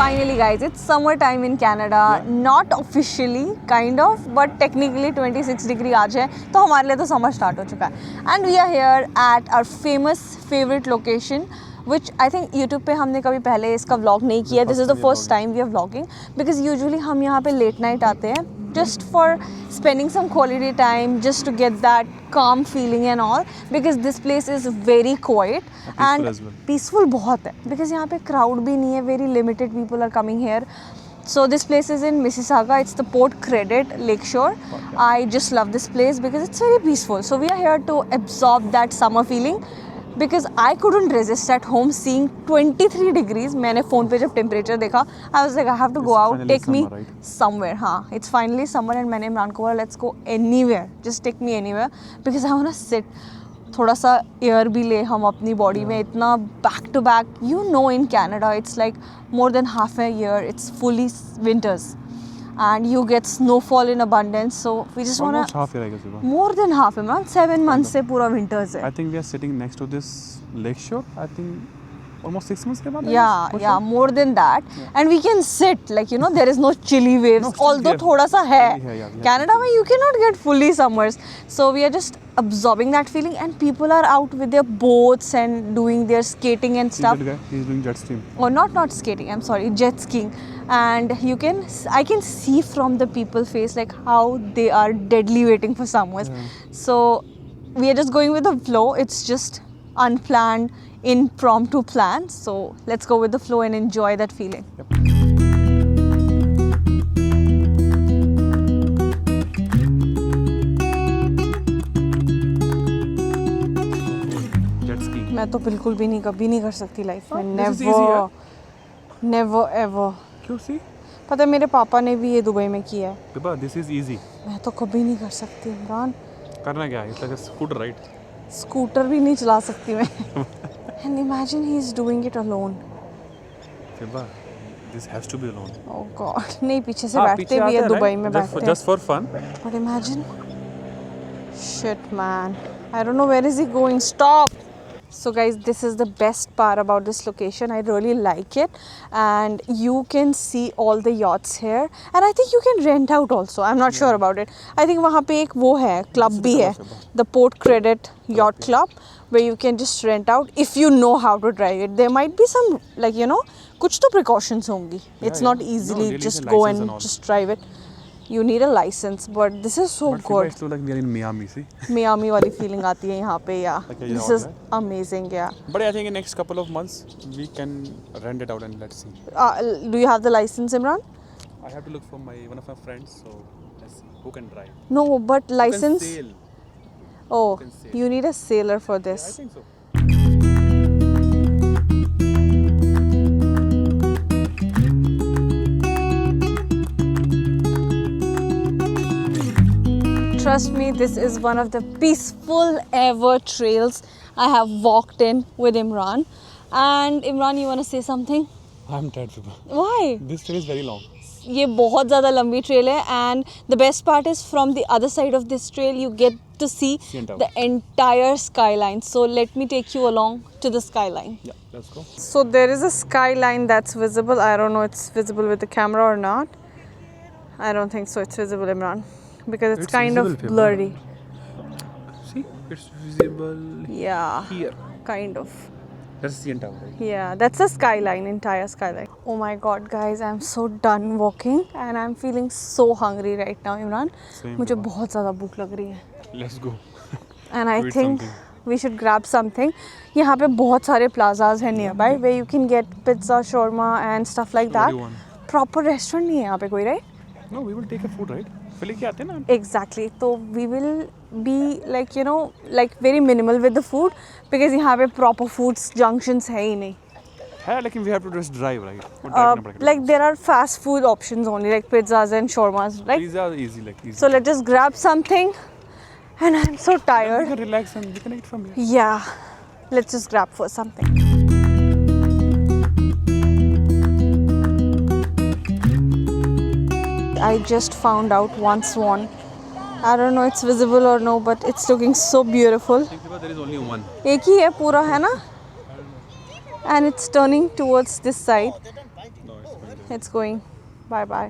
Finally guys, it's summer time in Canada. Not officially, kind of, but technically 26 degree आज है, तो हमारे लिए तो summer start हो चुका है. And we are here at our famous favorite location, which I think YouTube पे हमने कभी पहले इसका vlog नहीं किया. This is the first time we are vlogging because usually हम यहाँ पे late night आते हैं just for spending some quality time, just to get that calm feeling and all, because this place is very quiet and peaceful बहुत है, because यहाँ पे crowd भी नहीं है, very limited people are coming here. So this place is in Mississauga. It's the Port Credit Lakeshore. I just love this place because it's very peaceful. So we are here to absorb that summer feeling. Because I couldn't resist at home seeing 23 degrees. मैंने phone पे जब temperature देखा, I was like, I have to go out, take me somewhere. हाँ, it's finally summer and मैंने इमरान को बोला, let's go anywhere, just take me anywhere because I wanna sit. थोड़ा सा air भी ले हम अपनी body में. इतना back to back, you know, in Canada it's like more than half a year, it's fully winters. And you get snowfall in abundance, so we just wanna. Almost half year, I guess. More than half, man. 7 months से पूरा winters है. I think we are sitting next to this lakeshore. I think almost 6 months के बाद. Yeah, more than that. Yeah. And we can sit, like, you know, there is no chilly waves. No, although थोड़ा सा है. Canada में you cannot get fully summers, so we are just absorbing that feeling. And people are out with their boats and doing their skating and stuff. That guy, he's doing jet skiing. Or not skating. I'm sorry, jet skiing. And I can see from the people's face like how they are deadly waiting for summers. Yeah. So we are just going with the flow. It's just unplanned, impromptu plans. So let's go with the flow and enjoy that feeling. Yep. Jet skiing. मैं तो बिल्कुल भी नहीं, कभी नहीं कर सकती life में. Never ever. क्यों सी? पता है मेरे पापा ने भी ये दुबई में किया है. पापा, this is easy. मैं तो कभी नहीं कर सकती इमरान. करना क्या है? It's like a scooter, right? Scooter भी नहीं चला सकती मैं. And imagine he's doing it alone. पापा, this has to be alone. Oh God. नहीं, पीछे से बैठते भी है दुबई में बैठते हैं. Just for fun. But imagine. Shit man. I don't know where is he going. Stop. So guys, this is the best part about this location. I really like it, and you can see all the yachts here, and I think you can rent out also. I'm not sure about it. I think वहाँ पे एक वो है, club भी है, the Port Credit Yacht Club, where you can just rent out if you know how to drive it. There might be some, like, you know, कुछ तो precautions होंगी. It's not easily just go and just drive it. You need a license, but this is so good. It's like we are in Miami, see? Miami वाली feeling आती है यहाँ पे, yeah. This is amazing, yeah. But I think in next couple of months we can rent it out and let's see. Do you have the license, Imran? I have to look for one of my friends, so let's see who can drive. No, but license. Who can sail. Oh, Who can sail. you need a sailor for this. Yeah, I think so. Trust me, this is one of the peaceful ever trails I have walked in with Imran. And Imran, you want to say something? I'm tired, Fiba. Why? This trail is very long. ये बहुत ज़्यादा लंबी trail है, and the best part is from the other side of this trail you get to see the entire skyline. So let me take you along to the skyline. Yeah, let's go. So there is a skyline that's visible. I don't know if it's visible with the camera or not. I don't think so. It's visible, Imran, because it's kind of blurry. See, it's visible. Yeah. Here. Kind of. That's the entire. Right? Yeah, that's the skyline, entire skyline. Oh my God, guys, I'm so done walking and I'm feeling so hungry right now, Imran. मुझे बहुत ज़्यादा भूख लग रही है. Let's go. And I think we should grab something. यहाँ पे बहुत सारे plazas हैं nearby where you can get pizza, shawarma and stuff like that. Proper restaurant नहीं है यहाँ पे कोई, right? No, we will take a food, right? फिर क्या आते हैं ना? Exactly. तो we will be like, you know, like very minimal with the food because यहाँ पे proper foods junctions है ही नहीं. है, लेकिन we have to just drive, right? Like there are fast food options only, like pizzas and shawarmas, right? These are easy, like easy. So let's just grab something, and I'm so tired. We can relax and we can eat from here. Yeah, let's just grab for something. I just found out one swan. I don't know it's visible or no, but it's looking so beautiful. I think there is only one. एक ही है पूरा, है ना? And it's turning towards this side. No, it's it's going. Bye bye.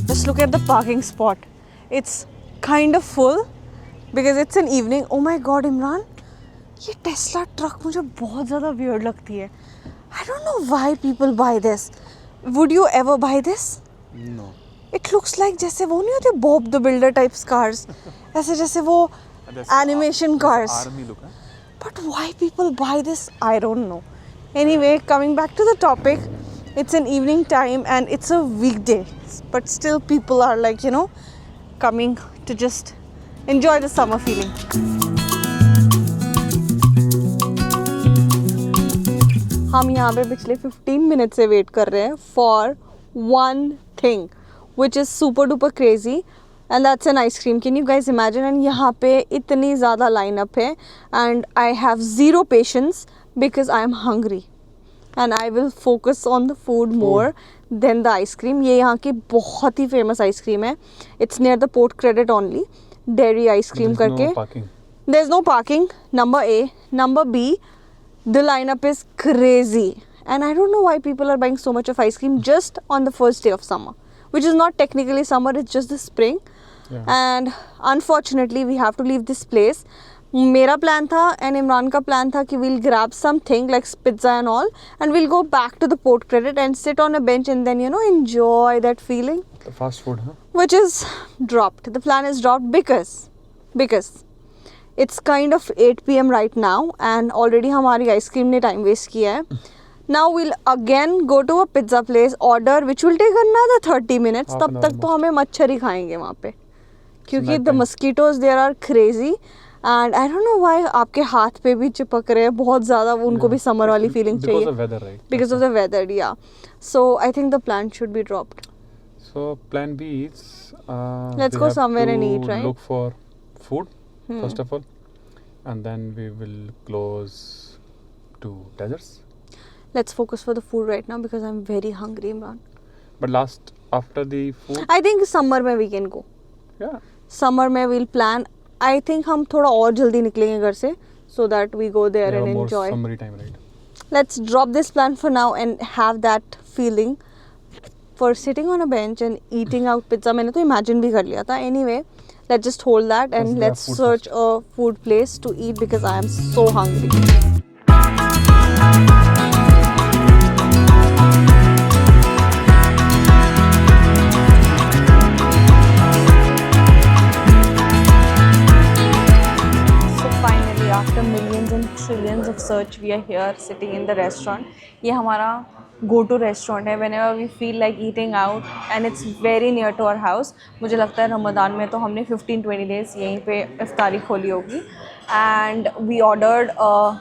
Just look at the parking spot. It's kind of full because it's an evening. Oh my god, Imran, ये Tesla truck मुझे बहुत ज़्यादा weird लगती है. I don't know why people buy this. Would you ever buy this? No. It looks like जैसे वो नहीं होते Bob the Builder types cars. ऐसे जैसे वो animation cars. Army look, huh? But why people buy this? I don't know. Anyway, coming back to the topic, it's an evening time and it's a weekday. But still people are like, you know, coming to just enjoy the summer feeling. हम यहाँ पे पिछले 15 minute से wait कर रहे हैं for one thing, which is super duper crazy. And that's an ice cream. Can you guys imagine? And यहाँ पे इतनी ज़्यादा lineup है and I have zero patience because I am hungry and I will focus on the food more than the ice cream. ये यहाँ की बहुत ही famous ice cream है. It's near the Port Credit only. Dairy ice cream करके. No parking. There's no parking. Number A. Number B. The lineup is crazy. And I don't know why people are buying so much of ice cream just on the first day of summer, which is not technically summer, it's just the spring. Yeah. And unfortunately we have to leave this place. मेरा plan था and Imran का plan था कि we'll grab something like pizza and all and we'll go back to the Port Credit and sit on a bench and then, you know, enjoy that feeling. The fast food, huh? Which is dropped. The plan is dropped because it's kind of 8 p.m. right now and already हमारी ice cream ने time waste किया है. Now we'll again go to a pizza place, order, which will take another 30 minutes. तब तक तो हमें मच्छर ही खाएंगे वहाँ पे क्योंकि the mosquitoes there are crazy and I don't know why आपके हाथ पे भी चिपक रहे हैं बहुत ज़्यादा. उनको भी summer वाली feeling चाहिए. Because of weather, right? Because of the weather, yeah. So I think the plan should be dropped. So plan B is Let's we go have somewhere to and eat, right? Look for food first of all, and then we will close to deserts. Let's focus for the food right now because I'm very hungry, Imran. But after the food, I think summer में we can go. yeah. Summer में we'll plan. I think हम थोड़ा और जल्दी निकलेंगे घर से so that we go there Yeah, and more enjoy. summery time, right? Let's drop this plan for now and have that feeling for sitting on a bench and eating out pizza. मैंने तो imagine भी कर लिया था. Anyway, let's just hold that and Let's let's grab food search a food place to eat because I am so hungry. After millions and trillions of search, we are here sitting in the restaurant. ये हमारा go-to restaurant है. Whenever we feel like eating out, and it's very near to our house. मुझे लगता है रमज़ान में तो हमने 15-20 days यहीं पे इफ्तारी खोली होगी. And we ordered a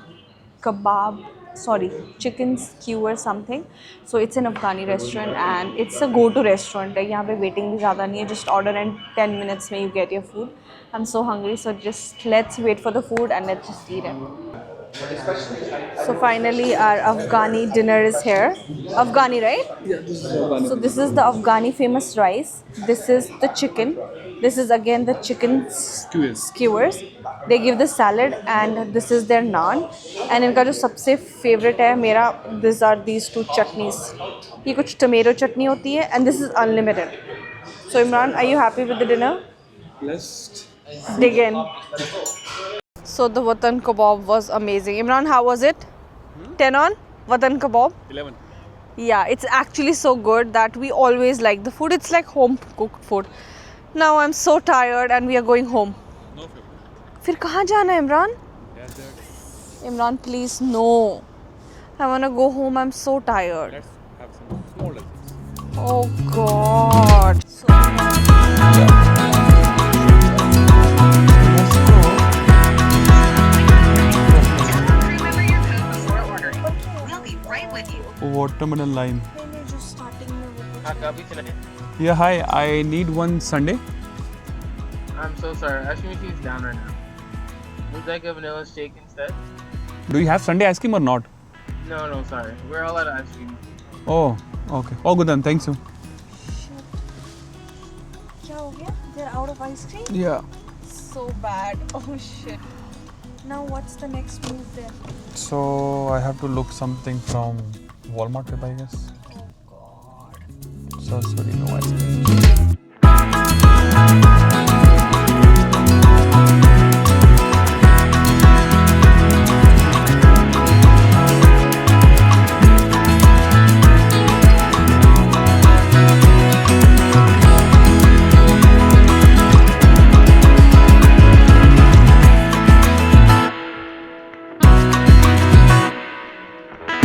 chicken skewer something. So it's an Afghani restaurant and it's a go-to restaurant. यहाँ पे waiting भी ज़्यादा नहीं है. Just order and 10 minutes में you get your food. I'm so hungry, so just let's wait for the food and let's just eat it. So finally our Afghani dinner is here. Afghani, right? Yeah, this is Afghani. So this is the Afghani famous rice. This is the chicken. This is again the chicken skewers. They give the salad and this is their naan. And इनका जो सबसे favorite है मेरा, these two chutneys. ये कुछ tomato chutney होती है and this is unlimited. So Imran, are you happy with the dinner? Let's Dig in. So the Watan kebab was amazing. Imran, how was it? 10 on Watan kebab? 11. Yeah, it's actually so good that we always like the food. It's like home cooked food. Now I'm so tired and we are going home. No. फिर कहाँ जाना है Imran? Desert. Imran, please no. I wanna go home. I'm so tired. Let's have some small deserts. Oh God. Watermelon lime. Yeah, hi. I need one sundae. I'm so sorry. Ice cream machine is down right now. Would you like a vanilla shake instead? Do you have sundae ice cream or not? No, sorry. We're all out of ice cream. Oh, okay. Oh, good then. Thanks you. क्या हो गया? They're out of ice cream? Yeah. So bad. Oh shit. Now what's the next move then? So I have to look something from Walmart, I guess. Oh God. So sorry, no ice cream.